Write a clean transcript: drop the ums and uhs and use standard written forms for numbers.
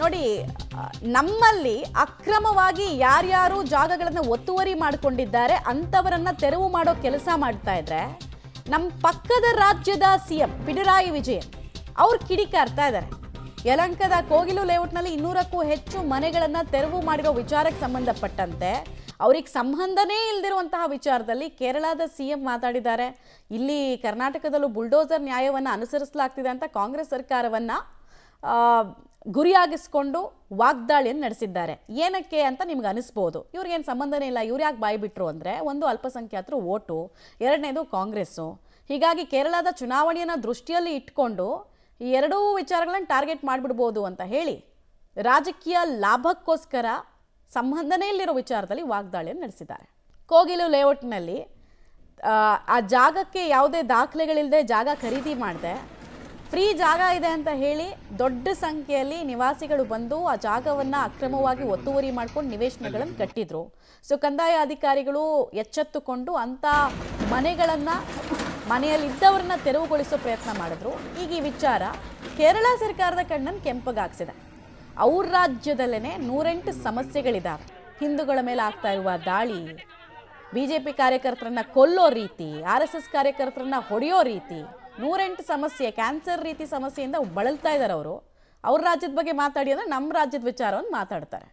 ನೋಡಿ, ನಮ್ಮಲ್ಲಿ ಅಕ್ರಮವಾಗಿ ಯಾರ್ಯಾರು ಜಾಗಗಳನ್ನು ಒತ್ತುವರಿ ಮಾಡಿಕೊಂಡಿದ್ದಾರೆ ಅಂಥವರನ್ನ ತೆರವು ಮಾಡೋ ಕೆಲಸ ಮಾಡ್ತಾ ಇದ್ರೆ, ನಮ್ಮ ಪಕ್ಕದ ರಾಜ್ಯದ ಸಿಎಂ ಪಿಣರಾಯಿ ವಿಜಯನ್ ಅವ್ರು ಕಿಡಿಕಾರ್ತಾ ಇದ್ದಾರೆ. ಯಲಹಂಕದ ಕೋಗಿಲು ಲೇಔಟ್ನಲ್ಲಿ 200ಕ್ಕೂ ಹೆಚ್ಚು ಮನೆಗಳನ್ನು ತೆರವು ಮಾಡಿರೋ ವಿಚಾರಕ್ಕೆ ಸಂಬಂಧಪಟ್ಟಂತೆ ಅವ್ರಿಗೆ ಸಂಬಂಧನೇ ಇಲ್ಲದಿರುವಂತಹ ವಿಚಾರದಲ್ಲಿ ಕೇರಳದ ಸಿಎಂ ಮಾತಾಡಿದ್ದಾರೆ. ಇಲ್ಲಿ ಕರ್ನಾಟಕದಲ್ಲೂ ಬುಲ್ಡೋಸರ್ ನ್ಯಾಯವನ್ನು ಅನುಸರಿಸಲಾಗ್ತಿದೆ ಅಂತ ಕಾಂಗ್ರೆಸ್ ಸರ್ಕಾರವನ್ನು ಗುರಿಯಾಗಿಸ್ಕೊಂಡು ವಾಗ್ದಾಳಿಯನ್ನು ನಡೆಸಿದ್ದಾರೆ. ಏನಕ್ಕೆ ಅಂತ ನಿಮ್ಗೆ ಅನಿಸ್ಬೋದು, ಇವ್ರಿಗೇನು ಸಂಬಂಧನೇ ಇಲ್ಲ, ಇವ್ರು ಯಾಕೆ ಬಾಯಿ ಬಿಟ್ಟರು ಅಂದರೆ, ಒಂದು ಅಲ್ಪಸಂಖ್ಯಾತರು ಓಟು, ಎರಡನೇದು ಕಾಂಗ್ರೆಸ್ಸು. ಹೀಗಾಗಿ ಕೇರಳದ ಚುನಾವಣೆಯನ್ನು ದೃಷ್ಟಿಯಲ್ಲಿ ಇಟ್ಕೊಂಡು ಈ ಎರಡೂ ವಿಚಾರಗಳನ್ನು ಟಾರ್ಗೆಟ್ ಮಾಡಿಬಿಡ್ಬೋದು ಅಂತ ಹೇಳಿ ರಾಜಕೀಯ ಲಾಭಕ್ಕೋಸ್ಕರ ಸಂಬಂಧನೇ ಇಲ್ಲಿರೋ ವಿಚಾರದಲ್ಲಿ ವಾಗ್ದಾಳಿಯನ್ನು ನಡೆಸಿದ್ದಾರೆ. ಕೋಗಿಲು ಲೇಔಟ್ನಲ್ಲಿ ಆ ಜಾಗಕ್ಕೆ ಯಾವುದೇ ದಾಖಲೆಗಳಿಲ್ಲದೆ ಜಾಗ ಖರೀದಿ ಮಾಡಿದೆ, ಫ್ರೀ ಜಾಗ ಇದೆ ಅಂತ ಹೇಳಿ ದೊಡ್ಡ ಸಂಖ್ಯೆಯಲ್ಲಿ ನಿವಾಸಿಗಳು ಬಂದು ಆ ಜಾಗವನ್ನು ಅಕ್ರಮವಾಗಿ ಒತ್ತುವರಿ ಮಾಡ್ಕೊಂಡು ನಿವೇಶನಗಳನ್ನು ಕಟ್ಟಿದ್ರು. ಸೊ ಕಂದಾಯ ಅಧಿಕಾರಿಗಳು ಎಚ್ಚೆತ್ತುಕೊಂಡು ಅಂಥ ಮನೆಯಲ್ಲಿದ್ದವ್ರನ್ನ ತೆರವುಗೊಳಿಸೋ ಪ್ರಯತ್ನ ಮಾಡಿದ್ರು. ಈಗ ಈ ವಿಚಾರ ಕೇರಳ ಸರ್ಕಾರದ ಕಣ್ಣನ್ನು ಕೆಂಪಗಾಗಿಸಿದೆ. ಅವ್ರ ರಾಜ್ಯದಲ್ಲೇ 108 ಸಮಸ್ಯೆಗಳಿದ್ದಾವೆ. ಹಿಂದೂಗಳ ಮೇಲೆ ಆಗ್ತಾ ಇರುವ ದಾಳಿ, BJP ಕಾರ್ಯಕರ್ತರನ್ನ ಕೊಲ್ಲೋ ರೀತಿ, RSS ಕಾರ್ಯಕರ್ತರನ್ನ ಹೊಡೆಯೋ ರೀತಿ, 108 ಸಮಸ್ಯೆ, ಕ್ಯಾನ್ಸರ್ ರೀತಿ ಸಮಸ್ಯೆಯಿಂದ ಬಳಲ್ತಾ ಇದ್ದಾರೆ ಅವರು. ಅವ್ರ ರಾಜ್ಯದ ಬಗ್ಗೆ ಮಾತಾಡಿ ಅಂದರೆ ನಮ್ಮ ರಾಜ್ಯದ ವಿಚಾರವನ್ನು ಮಾತಾಡ್ತಾರೆ.